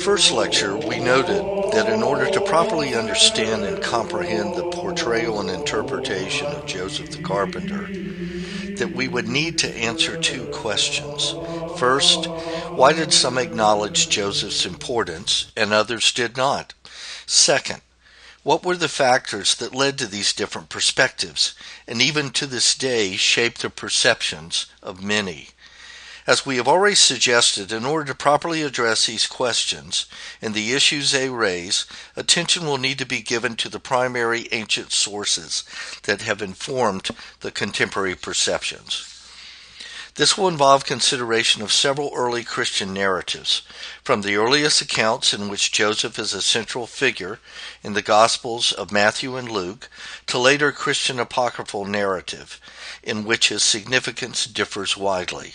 first lecture, we noted that in order to properly understand and comprehend the portrayal and interpretation of Joseph the carpenter, that we would need to answer two questions. First, why did some acknowledge Joseph's importance and others did not? Second, what were the factors that led to these different perspectives, and even to this day shape the perceptions of many? As we have already suggested, in order to properly address these questions and the issues they raise, attention will need to be given to the primary ancient sources that have informed the contemporary perceptions. This will involve consideration of several early Christian narratives, from the earliest accounts in which Joseph is a central figure in the Gospels of Matthew and Luke, to later Christian apocryphal narrative, in which his significance differs widely.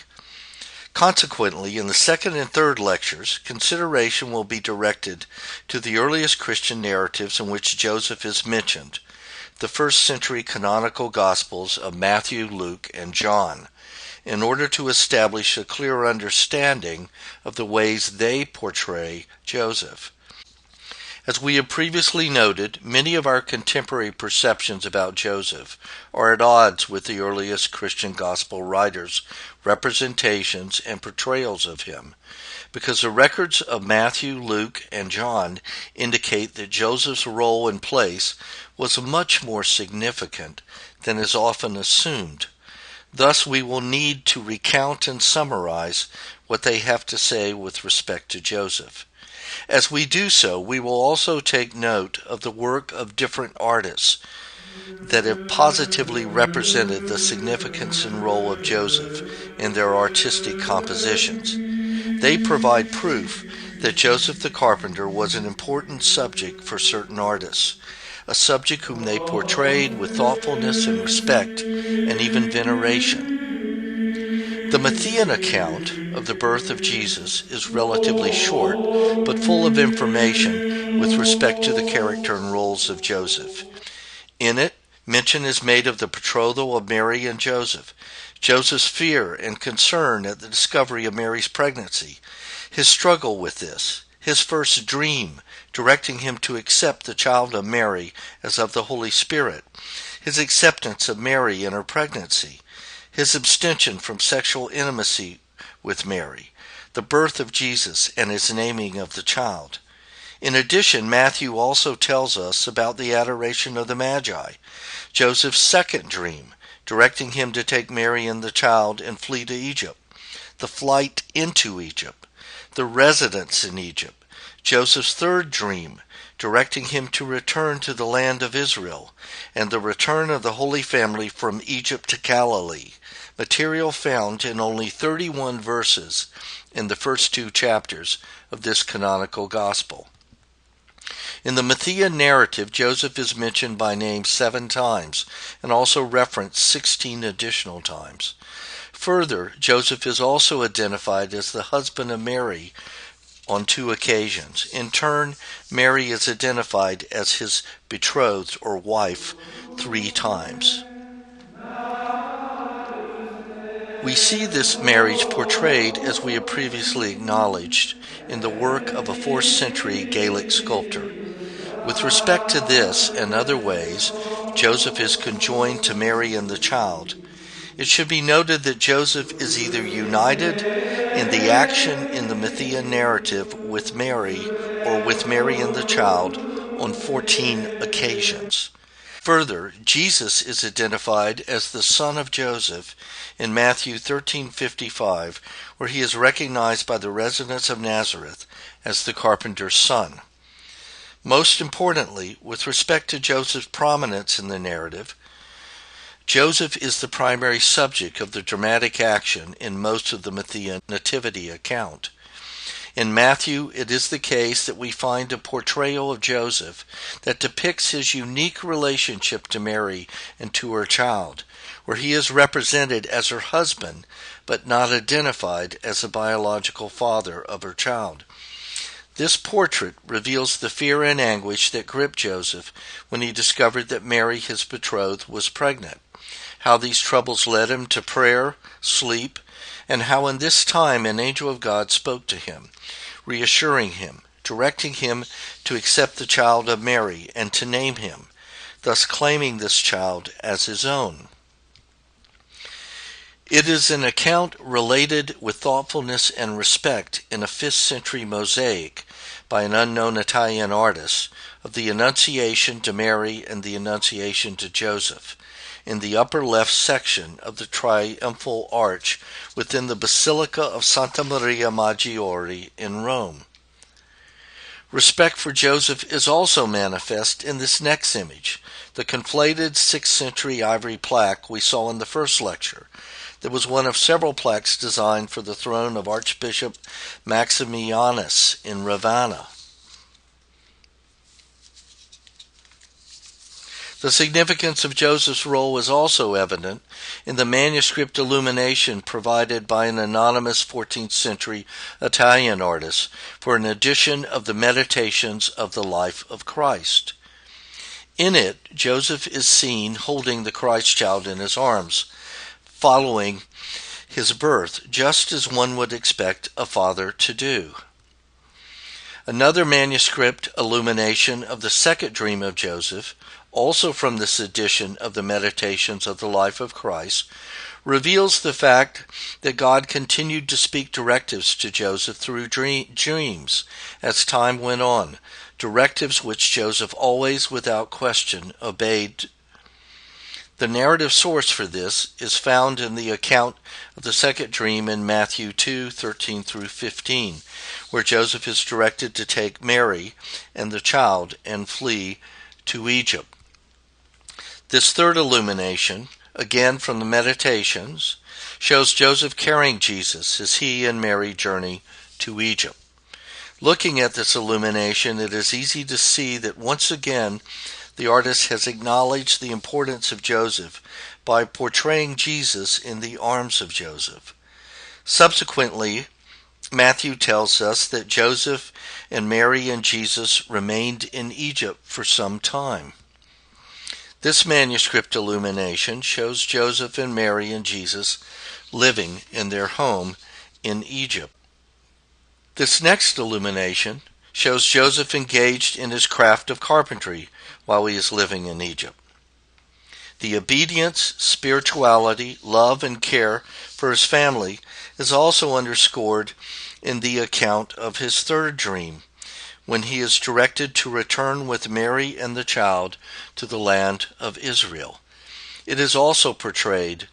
Consequently, in the second and third lectures, consideration will be directed to the earliest Christian narratives in which Joseph is mentioned, the first-century canonical Gospels of Matthew, Luke, and John, in order to establish a clearer understanding of the ways they portray Joseph. As we have previously noted, many of our contemporary perceptions about Joseph are at odds with the earliest Christian gospel writers' representations and portrayals of him, because the records of Matthew, Luke, and John indicate that Joseph's role and place was much more significant than is often assumed. Thus, we will need to recount and summarize what they have to say with respect to Joseph. As we do so, we will also take note of the work of different artists that have positively represented the significance and role of Joseph in their artistic compositions. They provide proof that Joseph the carpenter was an important subject for certain artists, a subject whom they portrayed with thoughtfulness and respect and even veneration. The Matthean account of the birth of Jesus is relatively short, but full of information with respect to the character and roles of Joseph. In it, mention is made of the betrothal of Mary and Joseph, Joseph's fear and concern at the discovery of Mary's pregnancy, his struggle with this, his first dream directing him to accept the child of Mary as of the Holy Spirit, his acceptance of Mary in her pregnancy, his abstention from sexual intimacy with Mary, the birth of Jesus and his naming of the child. In addition, Matthew also tells us about the adoration of the Magi, Joseph's second dream, directing him to take Mary and the child and flee to Egypt, the flight into Egypt, the residence in Egypt, Joseph's third dream, directing him to return to the land of Israel, and the return of the Holy Family from Egypt to Galilee, material found in only 31 verses in the first two chapters of this canonical gospel. In the Matthean narrative, Joseph is mentioned by name 7 times and also referenced 16 additional times. Further, Joseph is also identified as the husband of Mary on 2 occasions. In turn, Mary is identified as his betrothed or wife 3 times. We see this marriage portrayed, as we have previously acknowledged, in the work of a 4th century Gaelic sculptor. With respect to this and other ways Joseph is conjoined to Mary and the child, it should be noted that Joseph is either united in the action in the Matthean narrative with Mary or with Mary and the child on 14 occasions. Further, Jesus is identified as the son of Joseph in Matthew 13:55, where he is recognized by the residents of Nazareth as the carpenter's son. Most importantly, with respect to Joseph's prominence in the narrative, Joseph is the primary subject of the dramatic action in most of the Matthean nativity account. In Matthew, it is the case that we find a portrayal of Joseph that depicts his unique relationship to Mary and to her child, where he is represented as her husband, but not identified as the biological father of her child. This portrait reveals the fear and anguish that gripped Joseph when he discovered that Mary, his betrothed, was pregnant, how these troubles led him to prayer, sleep, and how in this time an angel of God spoke to him, reassuring him, directing him to accept the child of Mary and to name him, thus claiming this child as his own. It is an account related with thoughtfulness and respect in a 5th century mosaic by an unknown Italian artist of the Annunciation to Mary and the Annunciation to Joseph in the upper left section of the triumphal arch within the Basilica of Santa Maria Maggiore in Rome. Respect for Joseph is also manifest in this next image, the conflated 6th century ivory plaque we saw in the first lecture. That was one of several plaques designed for the throne of Archbishop Maximianus in Ravenna. The significance of Joseph's role is also evident in the manuscript illumination provided by an anonymous 14th century Italian artist for an edition of the Meditations of the Life of Christ. In it, Joseph is seen holding the Christ child in his arms, following his birth, just as one would expect a father to do. Another manuscript illumination of the second dream of Joseph, also from this edition of the Meditations of the Life of Christ, reveals the fact that God continued to speak directives to Joseph through dreams as time went on, directives which Joseph always, without question, obeyed. The narrative source for this is found in the account of the second dream in Matthew 2:13 through 15, where Joseph is directed to take Mary and the child and flee to Egypt. This third illumination, again from the Meditations, shows Joseph carrying Jesus as he and Mary journey to Egypt. Looking at this illumination, it is easy to see that once again the artist has acknowledged the importance of Joseph by portraying Jesus in the arms of Joseph. Subsequently, Matthew tells us that Joseph and Mary and Jesus remained in Egypt for some time. This manuscript illumination shows Joseph and Mary and Jesus living in their home in Egypt. This next illumination shows Joseph engaged in his craft of carpentry while he is living in Egypt. The obedience, spirituality, love, and care for his family is also underscored in the account of his third dream, when he is directed to return with Mary and the child to the land of Israel. It is also portrayed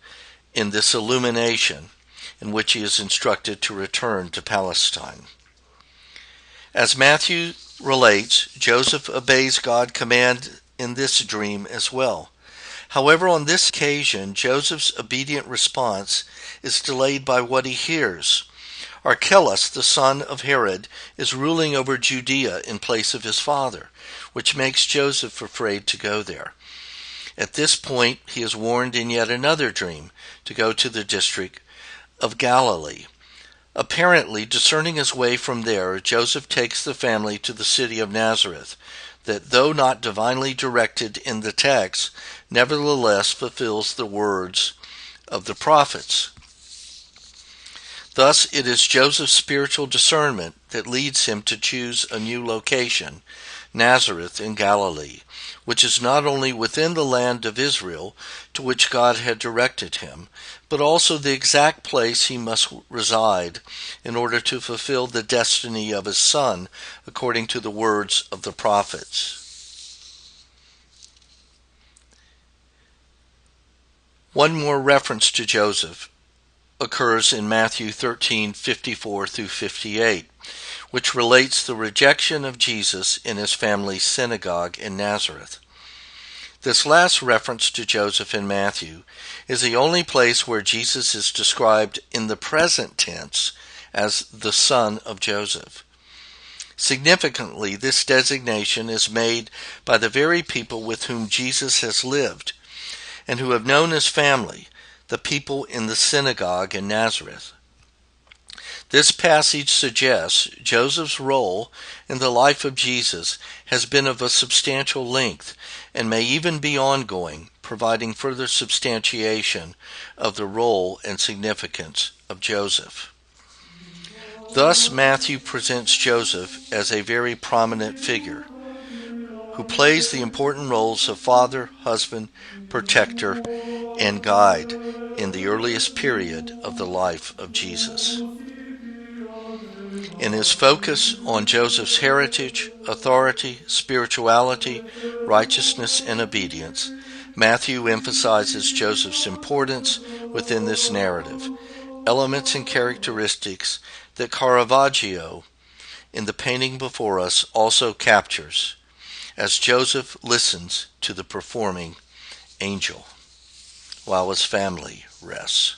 in this illumination in which he is instructed to return to Palestine. As Matthew relates, Joseph obeys God's command in this dream as well. However, on this occasion, Joseph's obedient response is delayed by what he hears. Archelaus, the son of Herod, is ruling over Judea in place of his father, which makes Joseph afraid to go there. At this point, he is warned in yet another dream to go to the district of Galilee. Apparently, discerning his way from there, Joseph takes the family to the city of Nazareth, that though not divinely directed in the text, nevertheless fulfills the words of the prophets. Thus, it is Joseph's spiritual discernment that leads him to choose a new location, Nazareth in Galilee, which is not only within the land of Israel to which God had directed him, but also the exact place he must reside in order to fulfill the destiny of his son, according to the words of the prophets. One more reference to Joseph occurs in Matthew 13:54 through 58, which relates the rejection of Jesus in his family's synagogue in Nazareth. This last reference to Joseph in Matthew is the only place where Jesus is described in the present tense as the son of Joseph. Significantly, this designation is made by the very people with whom Jesus has lived and who have known his family, the people in the synagogue in Nazareth. This passage suggests Joseph's role in the life of Jesus has been of a substantial length and may even be ongoing, providing further substantiation of the role and significance of Joseph. Thus, Matthew presents Joseph as a very prominent figure who plays the important roles of father, husband, protector, and guide in the earliest period of the life of Jesus. In his focus on Joseph's heritage, authority, spirituality, righteousness, and obedience, Matthew emphasizes Joseph's importance within this narrative, elements and characteristics that Caravaggio, in the painting before us, also captures as Joseph listens to the performing angel while his family rests.